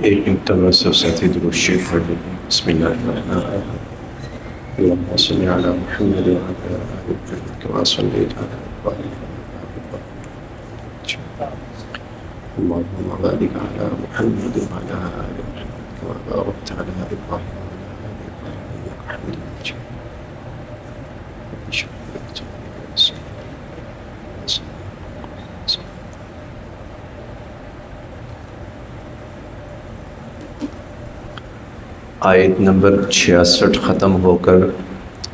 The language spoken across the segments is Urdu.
ایک مرتبہ سے ساتھی درود شریف پڑھ لیتے ہیں۔ بسم اللہ الرحمن الرحیم۔ اللہم صلی علی محمد وعلی آل محمد کما صلیت علی ابراہیم اللہم بارک علی محمد وعلی آل محمد کما بارکت علی ابراہیم وعلی آل ابراہیم انک حمید مجید۔ آیت نمبر 66 ختم ہو کر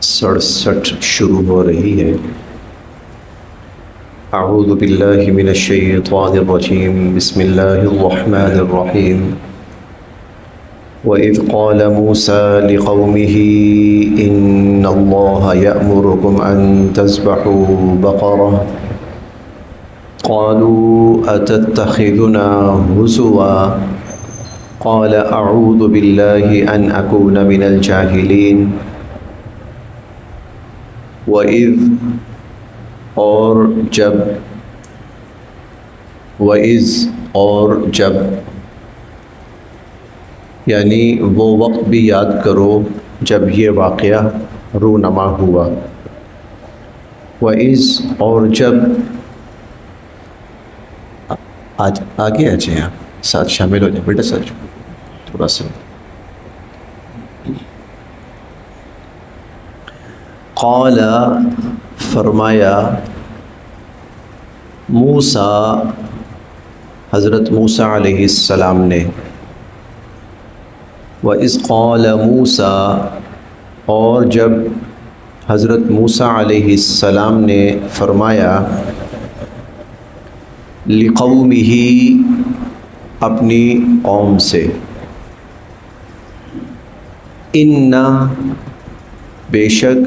67 شروع ہو رہی ہے۔ اعوذ باللہ من الشیطان الرجیم، بسم اللہ الرحمن الرحیم۔ وَإِذْ قَالَ مُوسَى لِقَوْمِهِ إِنَّ اللَّهَ يَأْمُرُكُمْ أَن تَذْبَحُوا بَقَرَةً قَالُوا أَتَتَّخِذُنَا هُزُوًا قال اعوذ باللہ ان اکون من الجاہلین۔ وَإِذْ اور جب یعنی وہ وقت بھی یاد کرو جب یہ واقعہ رونما ہوا۔ وَإِذْ اور جب آگے آ جائیں، آپ ساتھ شامل ہو جائیں بیٹا، ساتھ تھوڑا سا۔ قال فرمایا، موسیٰ حضرت موسیٰ علیہ السلام نے۔ وَإِذْ قَالَ موسیٰ اور جب حضرت موسیٰ علیہ السلام نے فرمایا، لِقَوْمِهِ اپنی قوم سے، اِنَّ بے شک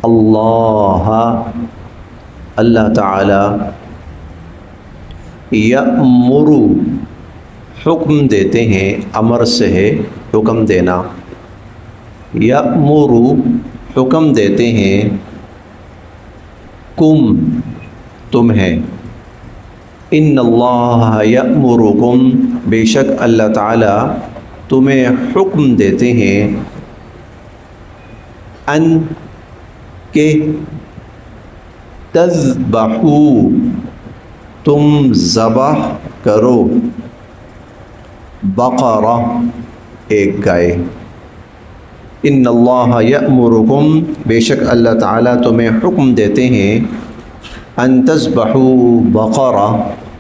اللہ تعالی یأمر حکم دیتے ہیں، امر سے ہے حکم دینا، یأمر حکم دیتے ہیں، کم تمہیں، ان اللہ یأمرکم بے شک اللہ تعالی تمہیں حکم دیتے ہیں، ان کہ تذبحوا تم ذبح کرو، بقرہ ایک گائے، ان اللہ یأمرکم بے شک اللہ تعالیٰ تمہیں حکم دیتے ہیں، ان تذبحوا بقرہ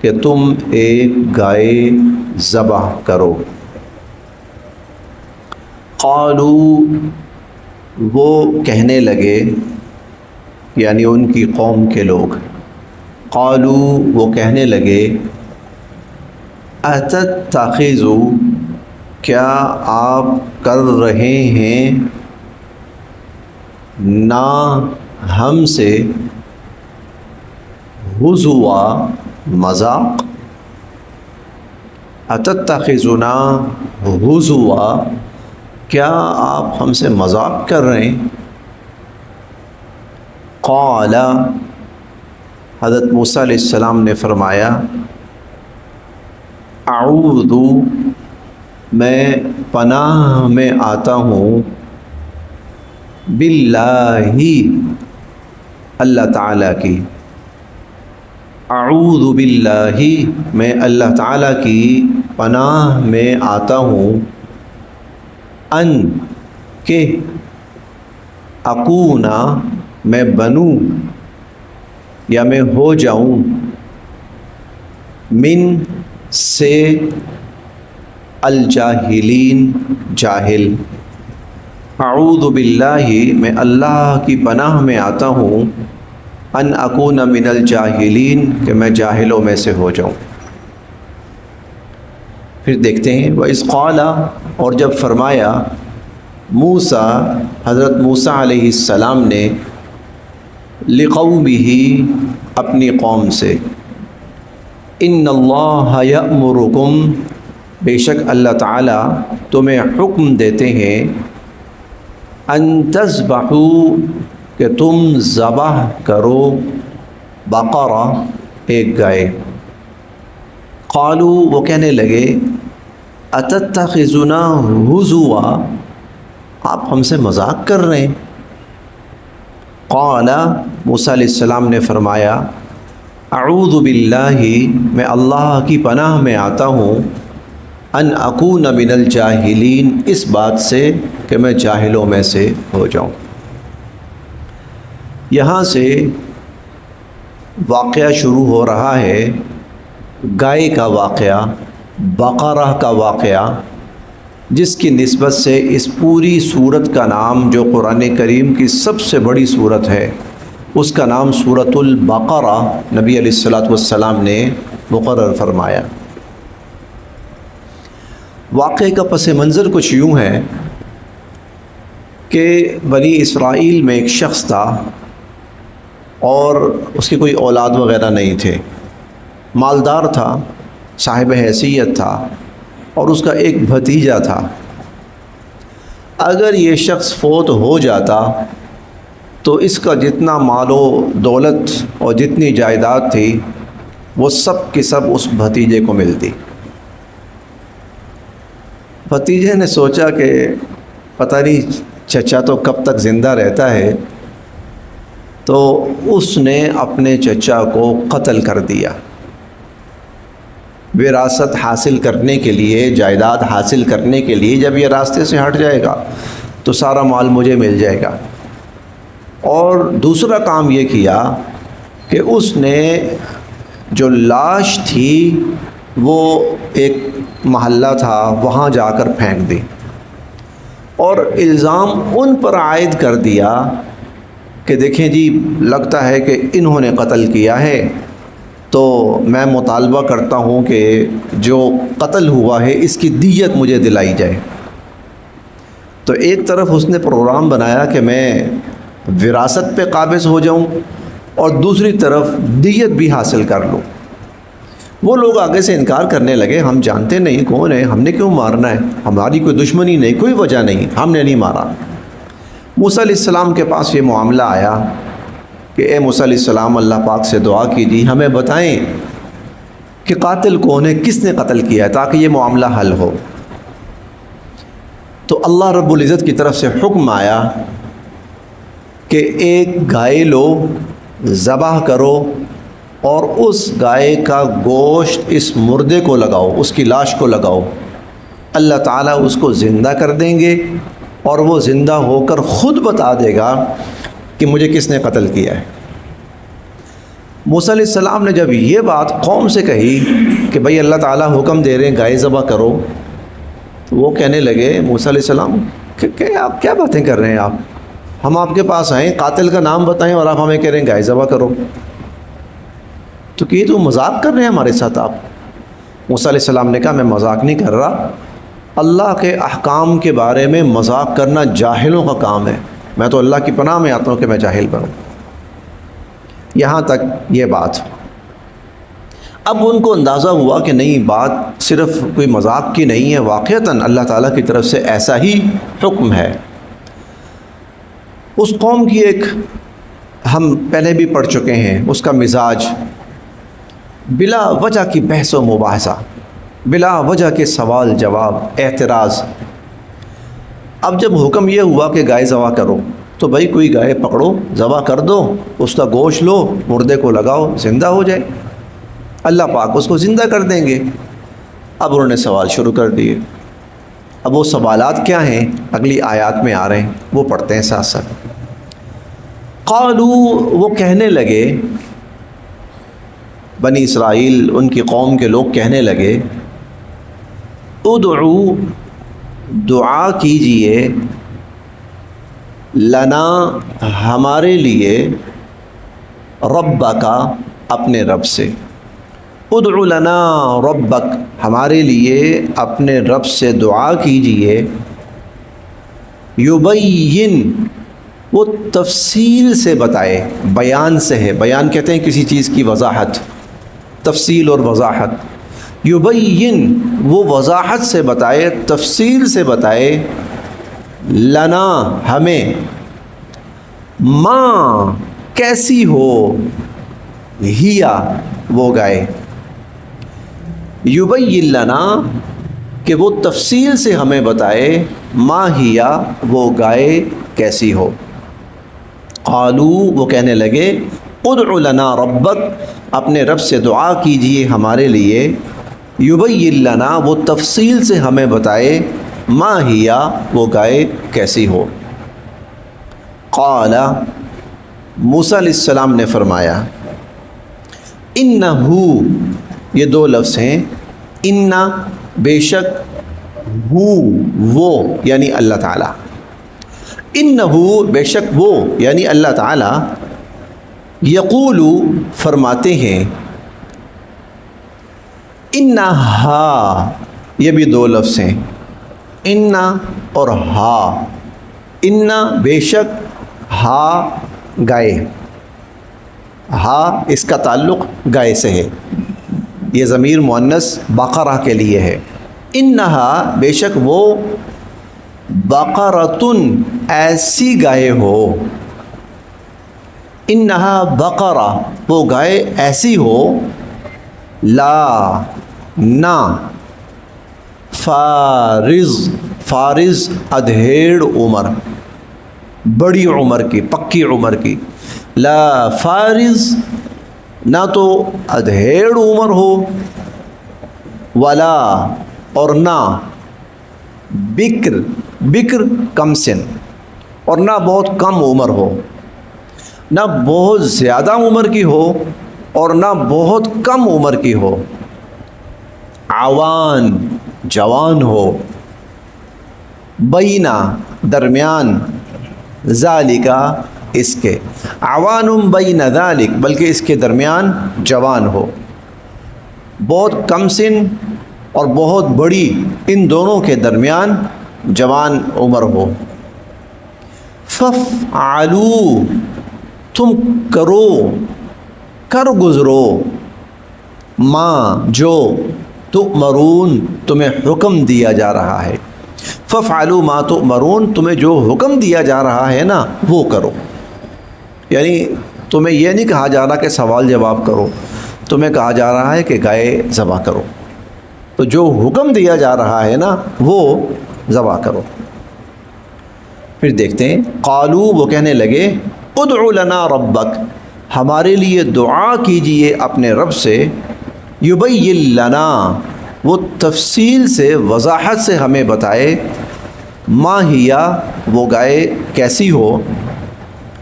کہ تم ایک گائے ذبح کرو۔ قالوا وہ کہنے لگے، یعنی ان کی قوم کے لوگ، قالوا وہ کہنے لگے، اتتخذوا کیا آپ کر رہے ہیں نا ہم سے، ہزوا مذاق، اتتخذنا ہزوا کیا آپ ہم سے مذاق کر رہے ہیں۔ قال حضرت موسیٰ علیہ السلام نے فرمایا، اعوذ میں پناہ میں آتا ہوں، باللہ اللہ تعالیٰ کی، اعوذ باللہ میں اللہ تعالیٰ کی پناہ میں آتا ہوں، ان کہ اکونا میں بنوں یا میں ہو جاؤں، من سے الجاہلین جاہل، اعوذ باللہ میں اللہ کی پناہ میں آتا ہوں، ان اکون من الجاہلین کہ میں جاہلوں میں سے ہو جاؤں۔ پھر دیکھتے ہیں، وَإِذْ قَالَ اور جب فرمایا، موسیٰ حضرت موسیٰ علیہ السلام نے، لِقَوْمِهِ اپنی قوم سے، ان اللہ یأمرکم بے شک اللہ تعالیٰ تمہیں حکم دیتے ہیں، ان تذبحوا کہ تم ذبح کرو، بقرہ ایک گائے، قالو وہ کہنے لگے اتتخذنا ہزوا آپ ہم سے مذاق کر رہے ہیں. قال موسیٰ علیہ السلام نے فرمایا اعوذ باللہ میں اللہ کی پناہ میں آتا ہوں ان اکون من الجاہلین اس بات سے کہ میں جاہلوں میں سے ہو جاؤں. یہاں سے واقعہ شروع ہو رہا ہے گائے کا واقعہ، بقرہ کا واقعہ، جس کی نسبت سے اس پوری سورت کا نام جو قرآن کریم کی سب سے بڑی سورت ہے اس کا نام سورۃ البقرہ نبی علیہ الصلاۃ والسلام نے مقرر فرمایا. واقعے کا پس منظر کچھ یوں ہے کہ بنی اسرائیل میں ایک شخص تھا اور اس کی کوئی اولاد وغیرہ نہیں تھے، مالدار تھا، صاحب حیثیت تھا اور اس کا ایک بھتیجا تھا. اگر یہ شخص فوت ہو جاتا تو اس کا جتنا مال و دولت اور جتنی جائیداد تھی وہ سب کی سب اس بھتیجے کو ملتی. بھتیجے نے سوچا کہ پتہ نہیں چچا تو کب تک زندہ رہتا ہے، تو اس نے اپنے چچا کو قتل کر دیا. وراثت حاصل کرنے کے لیے، جائیداد حاصل کرنے کے لیے جب یہ راستے سے ہٹ جائے گا تو سارا مال مجھے مل جائے گا. اور دوسرا کام یہ کیا کہ اس نے جو لاش تھی وہ ایک محلہ تھا وہاں جا کر پھینک دی اور الزام ان پر عائد کر دیا کہ دیکھیں جی لگتا ہے کہ انہوں نے قتل کیا ہے، تو میں مطالبہ کرتا ہوں کہ جو قتل ہوا ہے اس کی دیت مجھے دلائی جائے. تو ایک طرف اس نے پروگرام بنایا کہ میں وراثت پہ قابض ہو جاؤں اور دوسری طرف دیت بھی حاصل کر لوں. وہ لوگ آگے سے انکار کرنے لگے ہم جانتے نہیں کون ہے، ہم نے کیوں مارنا ہے، ہماری کوئی دشمنی نہیں، کوئی وجہ نہیں، ہم نے نہیں مارا. موسیٰ علیہ السلام کے پاس یہ معاملہ آیا کہ اے موسیٰ علیہ السلام اللہ پاک سے دعا کیجیے ہمیں بتائیں کہ قاتل کون ہے، کس نے قتل کیا ہے تاکہ یہ معاملہ حل ہو. تو اللہ رب العزت کی طرف سے حکم آیا کہ ایک گائے لو، ذبح کرو اور اس گائے کا گوشت اس مردے کو لگاؤ، اس کی لاش کو لگاؤ. اللہ تعالیٰ اس کو زندہ کر دیں گے اور وہ زندہ ہو کر خود بتا دے گا کہ مجھے کس نے قتل کیا ہے. موسیٰ علیہ السلام نے جب یہ بات قوم سے کہی کہ بھئی اللہ تعالیٰ حکم دے رہے ہیں گائے ذبح کرو، تو وہ کہنے لگے موسیٰ علیہ السلام کہ آپ کیا باتیں کر رہے ہیں، ہم آپ کے پاس آئیں قاتل کا نام بتائیں اور آپ ہمیں کہہ رہے ہیں گائے ذبح کرو. تو کہ تو مذاق کر رہے ہیں ہمارے ساتھ آپ. موسیٰ علیہ السلام نے کہا میں مذاق نہیں کر رہا، اللہ کے احکام کے بارے میں مذاق کرنا جاہلوں کا کام ہے، میں تو اللہ کی پناہ میں آتا ہوں کہ میں جاہل بنوں. یہاں تک یہ بات. اب ان کو اندازہ ہوا کہ نہیں بات صرف کوئی مذاق کی نہیں ہے، واقعتاً اللہ تعالیٰ کی طرف سے ایسا ہی حکم ہے. اس قوم کی ایک ہم پہلے بھی پڑھ چکے ہیں اس کا مزاج بلا وجہ کی بحث و مباحثہ، بلا وجہ کے سوال جواب، اعتراض. اب جب حکم یہ ہوا کہ گائے ذبح کرو تو بھائی کوئی گائے پکڑو، ذبح کر دو، اس کا گوشت لو، مردے کو لگاؤ، زندہ ہو جائے، اللہ پاک اس کو زندہ کر دیں گے. اب انہوں نے سوال شروع کر دیے. اب وہ سوالات کیا ہیں اگلی آیات میں آ رہے ہیں، وہ پڑھتے ہیں ساتھ ساتھ. قالو وہ کہنے لگے، بنی اسرائیل ان کی قوم کے لوگ کہنے لگے ادعو دعا کیجئے لنا ہمارے لیے ربک اپنے رب سے، ادعو لنا ربک ہمارے لیے اپنے رب سے دعا کیجئے، یبین وہ تفصیل سے بتائے، بیان سے ہے، بیان کہتے ہیں کسی چیز کی وضاحت، تفصیل اور وضاحت. یبین وہ وضاحت سے بتائے، تفصیل سے بتائے، لنا ہمیں، ماں کیسی ہو، ہیا وہ گائے، یبین لنا کہ وہ تفصیل سے ہمیں بتائے، ما ہیا وہ گائے کیسی ہو۔ قالو وہ کہنے لگے، ادع لنا ربک اپنے رب سے دعا کیجئے ہمارے لیے، یبین لنا وہ تفصیل سے ہمیں بتائے، ما ہیا وہ گائے کیسی ہو۔ قال موسیٰ علیہ السلام نے فرمایا، انہو یہ دو لفظ ہیں، انا بے شک، ہو وہ یعنی اللہ تعالیٰ، انہو بے شک وہ یعنی اللہ تعالیٰ، یقول فرماتے ہیں، انہا یہ بھی دو لفظ ہیں، انا اور ہا، انا بے شک، ہا گائے، ہا اس کا تعلق گائے سے ہے، یہ ضمیر مؤنث بقرہ کے لیے ہے۔ انہا بے شک وہ، بقرۃن ایسی گائے ہو، انہا بقرہ وہ گائے ایسی ہو، لا نہ، فارض فارض ادھیڑ عمر، بڑی عمر کی، پکی عمر کی، لا فارض نہ تو ادھیڑ عمر ہو، ولا اور نہ بکر، بکر کم سن، اور نہ بہت کم عمر ہو، نہ بہت زیادہ عمر کی ہو اور نہ بہت کم عمر کی ہو، عوان جوان ہو، بینہ درمیان، ذالکا اس کے، عوان بین ذالک بلکہ اس کے درمیان جوان ہو، بہت کم سن اور بہت بڑی ان دونوں کے درمیان جوان عمر ہو۔ فافعلوا تم کرو، کر گزرو، ما جو، تؤمرون تمہیں حکم دیا جا رہا ہے، فافعلوا ما تؤمرون تمہیں جو حکم دیا جا رہا ہے نا وہ کرو، یعنی تمہیں یہ نہیں کہا جا رہا کہ سوال جواب کرو، تمہیں کہا جا رہا ہے کہ گائے ذبح کرو، تو جو حکم دیا جا رہا ہے نا وہ ذبح کرو۔ پھر دیکھتے ہیں، قالو وہ کہنے لگے، ادع لنا ربک ہمارے لیے دعا کیجئے اپنے رب سے، یبین لنا وہ تفصیل سے وضاحت سے ہمیں بتائے، ما ہیا وہ گائے کیسی ہو۔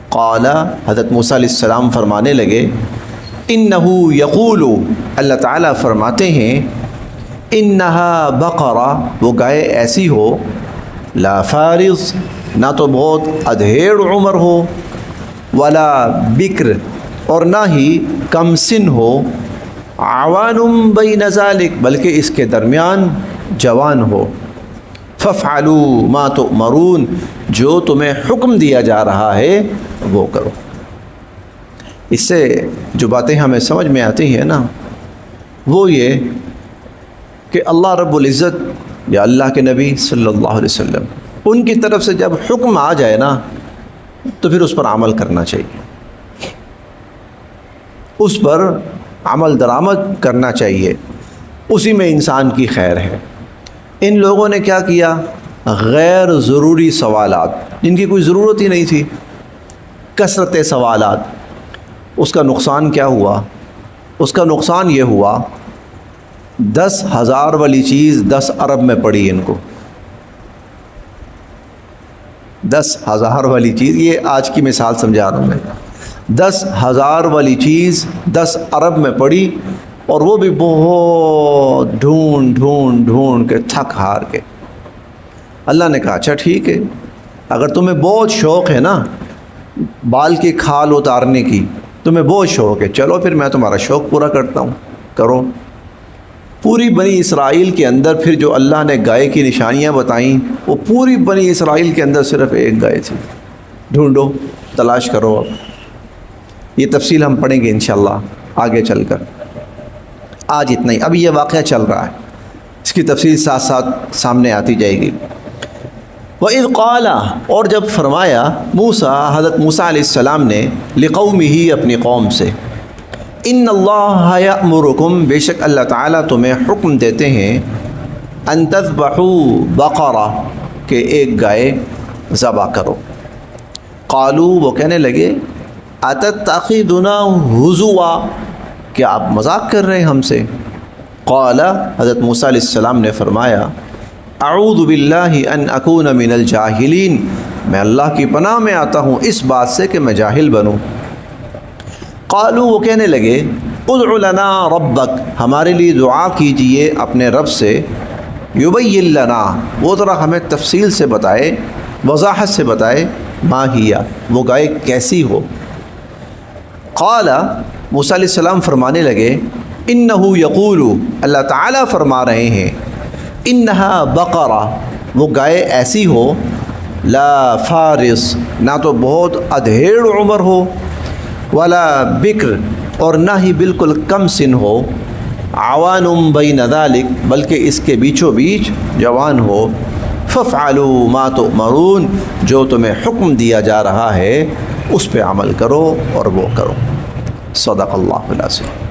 قال حضرت موسیٰ علیہ السلام فرمانے لگے، انہو یقول اللہ تعالیٰ فرماتے ہیں، انہا بقرہ وہ گائے ایسی ہو، لا فارض نہ تو بہت ادھیڑ عمر ہو، ولا بکر اور نہ ہی کم سن ہو، عوان بین ذالک بلکہ اس کے درمیان جوان ہو۔ فافعلوا ما تؤمرون جو تمہیں حکم دیا جا رہا ہے وہ کرو۔ اس سے جو باتیں ہمیں سمجھ میں آتی ہیں نا وہ یہ کہ اللہ رب العزت یا اللہ کے نبی صلی اللہ علیہ وسلم ان کی طرف سے جب حکم آ جائے نا تو پھر اس پر عمل کرنا چاہیے، اس پر عمل درآمد کرنا چاہیے، اسی میں انسان کی خیر ہے۔ ان لوگوں نے کیا کیا؟ غیر ضروری سوالات جن کی کوئی ضرورت ہی نہیں تھی، کثرت سوالات، اس کا نقصان کیا ہوا؟ اس کا نقصان یہ ہوا 10,000 والی چیز 10 ارب میں پڑی ان کو، 10,000 والی چیز، یہ آج کی مثال سمجھا رہا ہوں میں، 10,000 والی چیز 10 ارب میں پڑی، اور وہ بھی بہت ڈھونڈ کے تھک ہار کے۔ اللہ نے کہا اچھا ٹھیک ہے، اگر تمہیں بہت شوق ہے نا بال کی کھال اتارنے کی، تمہیں بہت شوق ہے، چلو پھر میں تمہارا شوق پورا کرتا ہوں، کرو۔ پوری بنی اسرائیل کے اندر پھر جو اللہ نے گائے کی نشانیاں بتائیں وہ پوری بنی اسرائیل کے اندر صرف ایک گائے تھی، ڈھونڈو، تلاش کرو۔ اب یہ تفصیل ہم پڑھیں گے انشاءاللہ آگے چل کر، آج اتنا ہی، اب یہ واقعہ چل رہا ہے، اس کی تفصیل ساتھ ساتھ سامنے آتی جائے گی۔ وَإِذْ قَالَ اور جب فرمایا موسیٰ، حضرت موسیٰ علیہ السلام نے، لِقَوْمِهِ اپنی قوم سے، ان اللہ یأمرکم، بے شک اللہ تعالیٰ تمہیں حکم دیتے ہیں، ان تذبحوا بقرہ، کہ ایک گائے ذبح کرو۔ قالوا، وہ کہنے لگے، اتتخذنا ہزوا، کیا آپ مذاق کر رہے ہیں ہم سے؟ قال، حضرت موسیٰ علیہ السلام نے فرمایا، اعوذ باللہ ان اکون من الجاہلین، میں اللہ کی پناہ میں آتا ہوں اس بات سے کہ میں جاہل بنوں۔ قالوا، وہ کہنے لگے، ادع لنا ربک، ہمارے لیے دعا کیجئے اپنے رب سے، یبین لنا، وہ ذرا ہمیں تفصیل سے بتائے، وضاحت سے بتائے، ما ہی، وہ گائے کیسی ہو۔ قال، موسیٰ علیہ السلام فرمانے لگے، انہو یقول، اللہ تعالیٰ فرما رہے ہیں، انہا بقرہ، وہ گائے ایسی ہو، لا فارس، نہ تو بہت ادھیڑ عمر ہو، ولا بکر، اور نہ ہی بالکل کم سن ہو، عوان بین ذالک، بلکہ اس کے بیچوں بیچ جوان ہو، فافعلوا ما تؤمرون، جو تمہیں حکم دیا جا رہا ہے اس پہ عمل کرو اور وہ کرو۔ صدق اللہ العظیم۔